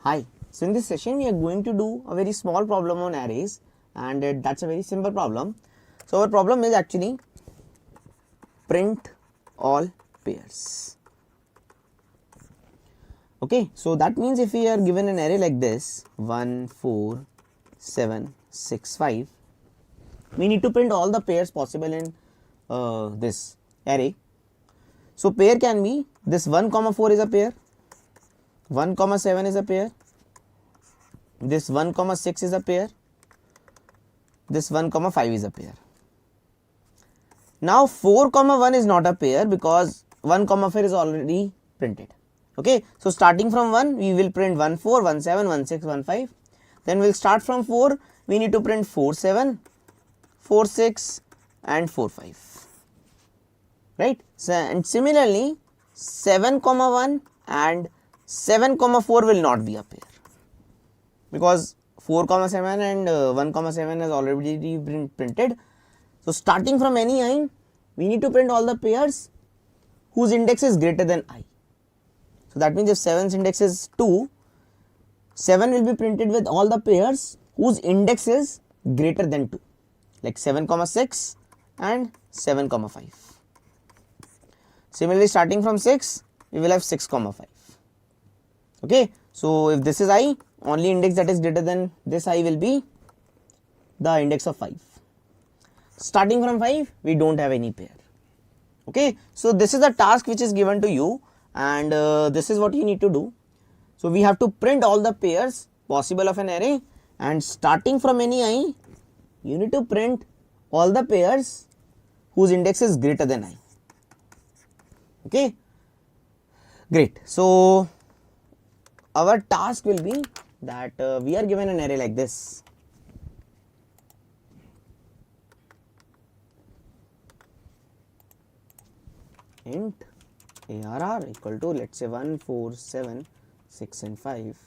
Hi, so in this session we are going to do a very small problem on arrays, and that's a very simple problem. So our problem is actually print all pairs. Okay, so that means if we are given an array like this 1, 4, 7, 6, 5, we need to print all the pairs possible in this array. So pair can be this 1, 4 is a pair, 1, 7 is a pair, this 1, 6 is a pair, this 1, 5 is a pair. Now 4, 1 is not a pair because 1, 4 is already printed. Okay, so starting from 1 we will print 1, 4, 1, 7, 1, 6, 1, 5. Then we will start from 4, we need to print 4, 7, 4, 6 and 4, 5. Right. So, and similarly 7, 1 and 7, 4 will not be a pair because 4, 7 and 1, 7 has already been printed. So, starting from any I, we need to print all the pairs whose index is greater than I. So, that means if 7's index is 2, 7 will be printed with all the pairs whose index is greater than 2, like 7, 6 and 7, 5. Similarly, starting from 6, we will have 6, 5. Okay, so if this is I, only index that is greater than this I will be the index of 5. Starting from 5, we don't have any pair. Okay, so this is the task which is given to you, and this is what you need to do. So we have to print all the pairs possible of an array, and starting from any I, you need to print all the pairs whose index is greater than I. Okay, great. So our task will be that we are given an array like this. Int arr equal to, let's say 1, 4, 7, 6 and 5,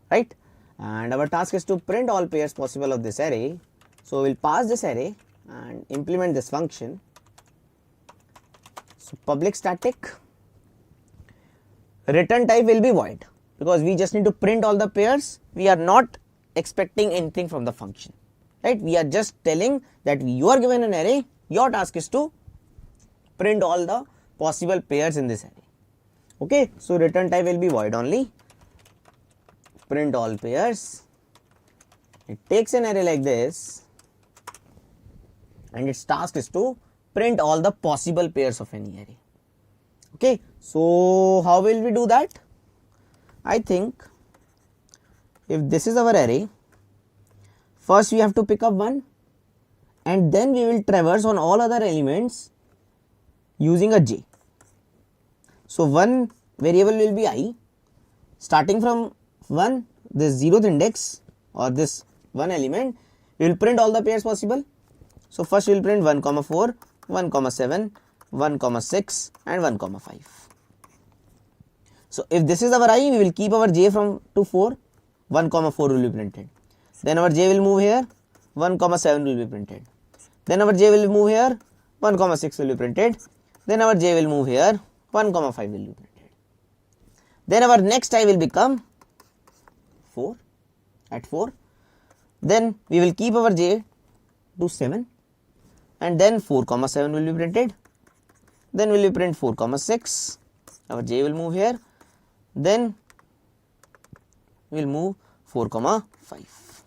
right? And our task is to print all pairs possible of this array. So we will pass this array and implement this function. So public static return type will be void because we just need to print all the pairs. We are not expecting anything from the function, right? We are just telling that you are given an array, your task is to print all the possible pairs in this array. Okay, so return type will be void only, print all pairs. It takes an array like this and its task is to print all the possible pairs of any array. Okay, so how will we do that? I think if this is our array, first we have to pick up 1 and then we will traverse on all other elements using a j. So one variable will be I, starting from 1, this 0th index or this one element, we will print all the pairs possible. So first we will print 1, 4, 1, 7, 1, 6 and 1, 5. So if this is our I, we will keep our j from to 4, 1, 4 will be printed. Then our j will move here, 1, 7 will be printed. Then our j will move here, 1, 6 will be printed. Then our j will move here, 1, 5 will be printed. Then our next I will become 4 at 4. Then we will keep our j to 7 and then 4, 7 will be printed. Then we will print 4, 6. Our j will move here. Then we will move 4, 5.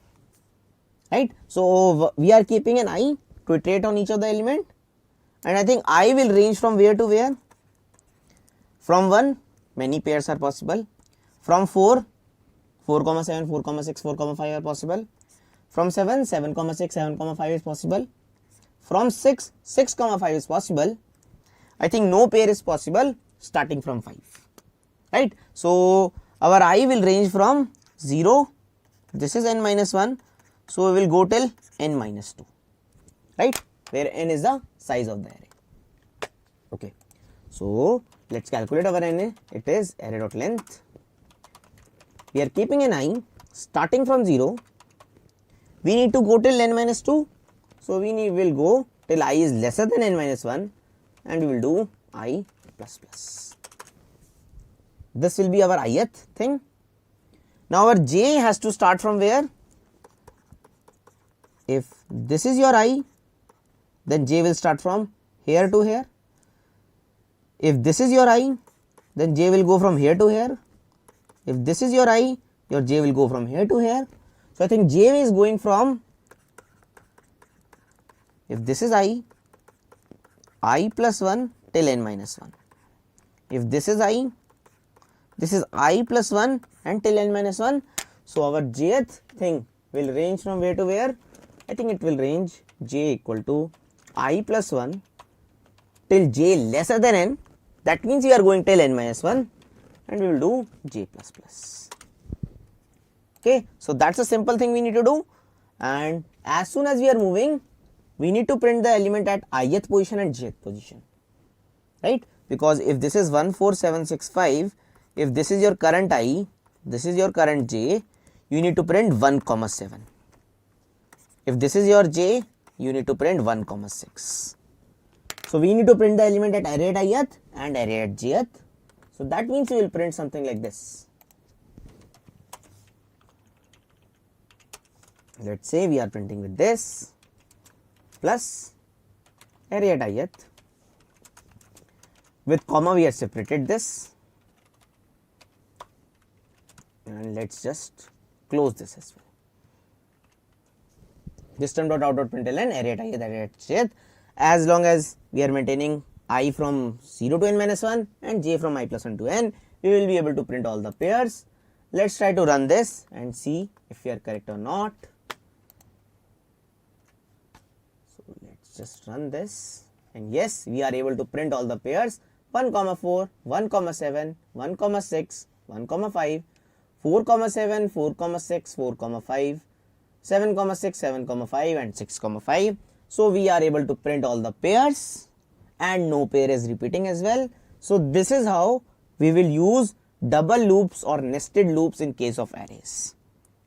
Right. So we are keeping an I to iterate on each of the element, and I think I will range from where to where. From 1, many pairs are possible. From 4, 4, 7, 4, 6, 4, 5 are possible. From 7, 7, 6, 7, 5 is possible. From 6, 6, 5 is possible. I think no pair is possible starting from 5. Right. So our I will range from 0, this is n minus 1. So we will go till n minus 2. Right, where n is the size of the array. Okay. So let's calculate our array. It is array.length. We are keeping an I starting from 0. We need to go till n minus 2. So we will go till I is lesser than n minus 1 and we will do I plus plus. This will be our ith thing. Now our j has to start from where? If this is your I, then j will start from here to here. If this is your I, then j will go from here to here. If this is your I, your j will go from here to here. So I think j is going from, if this is I plus 1 till n minus 1. If this is I plus 1 and till n minus 1. So our jth thing will range from where to where? I think it will range j equal to I plus 1 till j lesser than n. That means we are going till n minus 1 and we will do j plus plus. Okay, so that's a simple thing we need to do, and as soon as we are moving, we need to print the element at ith position and jth position, right? Because if this is 14765, if this is your current I, this is your current j, you need to print 1 comma 7. If this is your j, you need to print 1 comma 6. So we need to print the element at array at ith and array at jth. So that means we will print something like this. Let's say we are printing with this plus array at ith. With comma we have separated this, and let's just close this as well. System dot out dot println array at ith, array at jth. As long as we are maintaining I from 0 to n minus 1 and j from I plus 1 to n, we will be able to print all the pairs. Let's try to run this and see if we are correct or not. So let's just run this, and yes, we are able to print all the pairs: 1 comma 4, 1 comma 7, 1 comma 6, 1 comma 5, 4 comma 7, 4 comma 6, 4 comma 5, 7 comma 6, 7 comma 5 and 6 comma 5. So we are able to print all the pairs and no pair is repeating as well. So this is how we will use double loops or nested loops in case of arrays.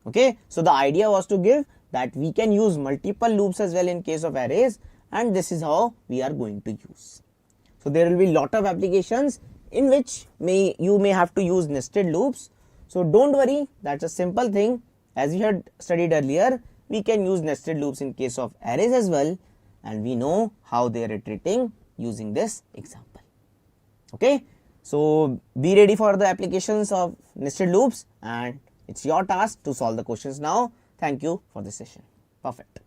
Okay, so the idea was to give that we can use multiple loops as well in case of arrays, and this is how we are going to use. So there will be lot of applications in which you may have to use nested loops. So don't worry, that's a simple thing. As we had studied earlier, we can use nested loops in case of arrays as well, and we know how they are iterating using this example. Okay, so be ready for the applications of nested loops, and it's your task to solve the questions now. Thank you for this session. Perfect.